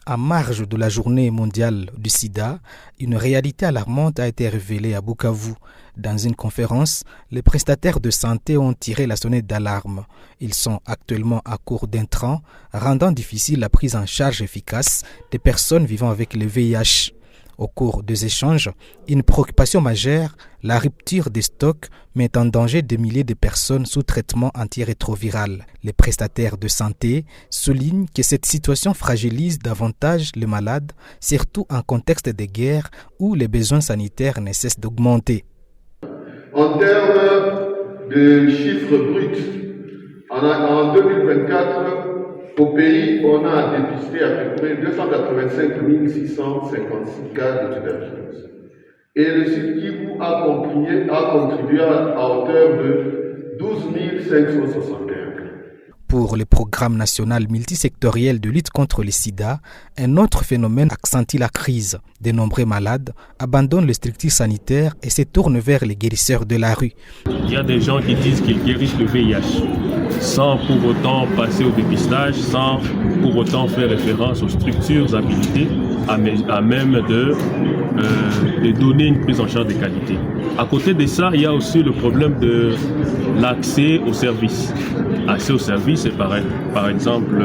En marge de la journée mondiale du sida, une réalité alarmante a été révélée à Bukavu. Dans une conférence, les prestataires de santé ont tiré la sonnette d'alarme. Ils sont actuellement à court d'intrants, rendant difficile la prise en charge efficace des personnes vivant avec le VIH. Au cours des échanges, une préoccupation majeure, la rupture des stocks, met en danger des milliers de personnes sous traitement antirétroviral. Les prestataires de santé soulignent que cette situation fragilise davantage les malades, surtout en contexte de guerre où les besoins sanitaires ne cessent d'augmenter. En termes de chiffres bruts, en 2024, au pays, on a dépisté à peu près 285 656 cas de tuberculose. Et le Sud Kivu a contribué à hauteur de 12 561 cas. Pour le programme national multisectoriel de lutte contre le sida, un autre phénomène accentue la crise. De nombreux malades abandonnent les structures sanitaires et se tournent vers les guérisseurs de la rue. Il y a des gens qui disent qu'ils guérissent le VIH sans pour autant passer au dépistage, sans pour autant faire référence aux structures habilitées à même de donner une prise en charge de qualité. À côté de ça, il y a aussi le problème de l'accès aux services. Accès aux services, c'est par exemple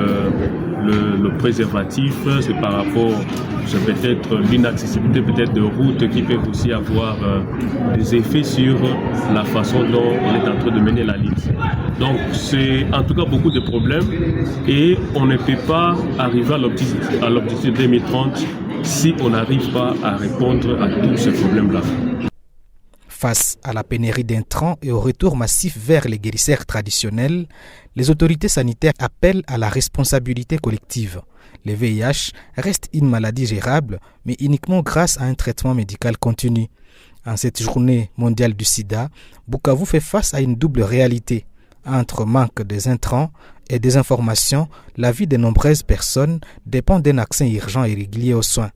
le préservatif, c'est par rapport, c'est peut-être l'inaccessibilité peut-être de routes qui peuvent aussi avoir des effets sur la façon dont on est en train de mener la lutte. Donc c'est en tout cas beaucoup de problèmes et on ne peut pas arriver à l'objectif 2030 si on n'arrive pas à répondre à tous ces problèmes-là. Face à la pénurie d'intrants et au retour massif vers les guérisseurs traditionnels, les autorités sanitaires appellent à la responsabilité collective. Le VIH reste une maladie gérable, mais uniquement grâce à un traitement médical continu. En cette journée mondiale du sida, Bukavu fait face à une double réalité. Entre manque des intrants et des informations, la vie de nombreuses personnes dépend d'un accès urgent et régulier aux soins.